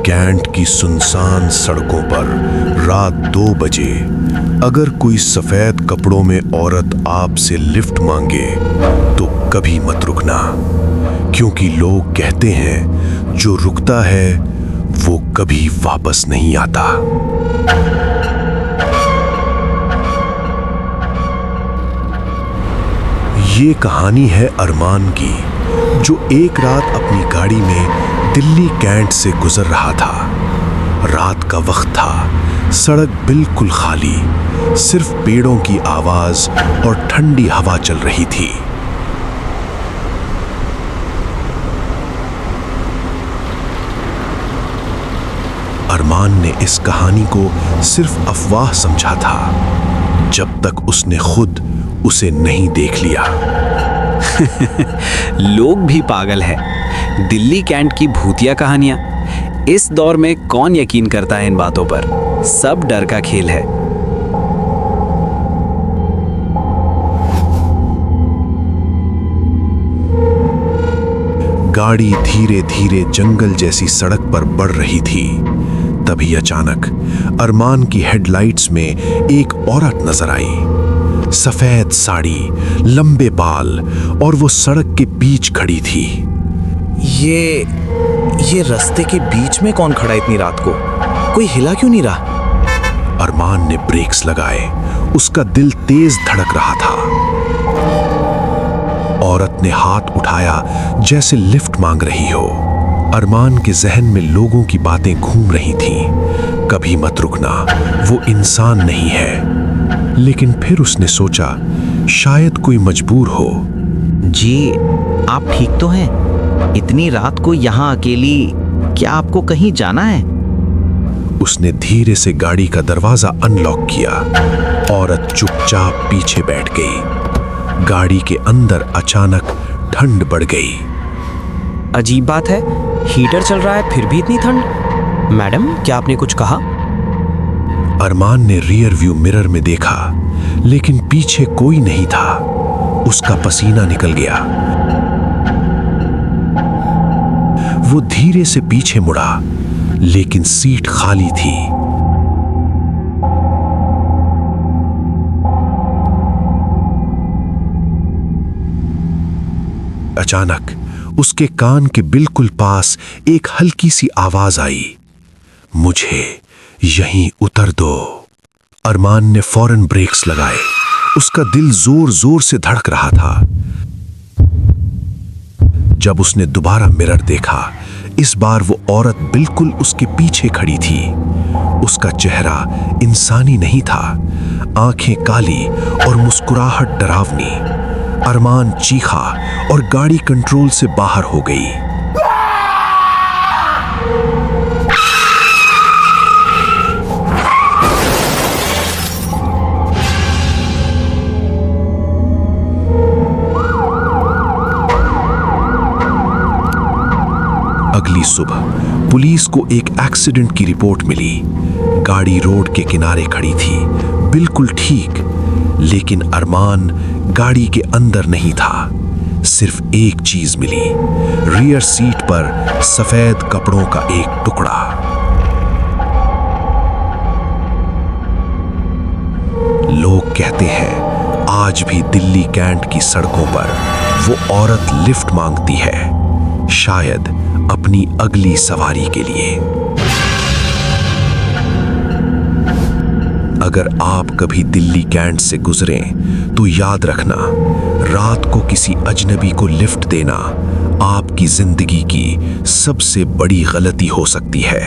Cantt की सुनसान सड़कों पर रात 2 बजे अगर कोई सफेद कपड़ों में औरत आपसे लिफ्ट मांगे तो कभी मत रुकना, क्योंकि लोग कहते हैं जो रुकता है वो कभी वापस नहीं आता। ये कहानी है अरमान की, जो एक रात अपनी गाड़ी में दिल्ली कैंट से गुजर रहा था। रात का वक्त था, सड़क बिल्कुल खाली, सिर्फ पेड़ों की आवाज और ठंडी हवा चल रही थी। अरमान ने इस कहानी को सिर्फ अफवाह समझा था, जब तक उसने खुद उसे नहीं देख लिया। लोग भी पागल हैं। दिल्ली कैंट की भूतिया कहानियां। इस दौर में कौन यकीन करता है इन बातों पर? सब डर का खेल है। गाड़ी धीरे धीरे जंगल जैसी सड़क पर बढ़ रही थी। तभी अचानक अरमान की हेडलाइट्स में एक औरत नजर आई। सफेद साड़ी, लंबे बाल, और वो सड़क के बीच खड़ी थी। ये रास्ते के बीच में कौन खड़ा इतनी रात को? कोई हिला क्यों नहीं रहा? अरमान ने ब्रेक्स लगाए। उसका दिल तेज धड़क रहा था। औरत ने हाथ उठाया जैसे लिफ्ट मांग रही हो। अरमान के जहन में लोगों की बातें घूम रही थीं। कभी मत रुकना, वो इंसान नहीं है। लेकिन फिर उसने सोचा, शायद कोई मजबूर हो। जी, आप ठीक तो हैं? इतनी रात को यहाँ अकेली? क्या आपको कहीं जाना है? उसने धीरे से गाड़ी का दरवाजा अनलॉक किया। औरत चुपचाप पीछे बैठ गई। गाड़ी के अंदर अचानक ठंड बढ़ गई। अजीब बात है, हीटर चल रहा है फिर भी इतनी ठंड। मैडम, क्या आपने कुछ कहा? अरमान ने रियर व्यू मिरर में देखा, लेकिन पीछे कोई नहीं था। उसका पसीना निकल गया। वो धीरे से पीछे मुड़ा, लेकिन सीट खाली थी। अचानक उसके कान के बिल्कुल पास एक हल्की सी आवाज आई, मुझे यहीं उतर दो। अरमान ने फौरन ब्रेक्स लगाए। उसका दिल जोर जोर से धड़क रहा था। जब उसने दोबारा मिरर देखा, इस बार वो औरत बिल्कुल उसके पीछे खड़ी थी। उसका चेहरा इंसानी नहीं था, आंखें काली और मुस्कुराहट डरावनी। अरमान चीखा और गाड़ी कंट्रोल से बाहर हो गई। अगली सुबह पुलिस को एक एक्सीडेंट की रिपोर्ट मिली। गाड़ी रोड के किनारे खड़ी थी, बिल्कुल ठीक, लेकिन अरमान गाड़ी के अंदर नहीं था। सिर्फ एक चीज मिली, रियर सीट पर सफेद कपड़ों का एक टुकड़ा। लोग कहते हैं आज भी दिल्ली कैंट की सड़कों पर वो औरत लिफ्ट मांगती है, शायद अपनी अगली सवारी के लिए। अगर आप कभी दिल्ली कैंट से गुजरें तो याद रखना, रात को किसी अजनबी को लिफ्ट देना आपकी जिंदगी की सबसे बड़ी गलती हो सकती है।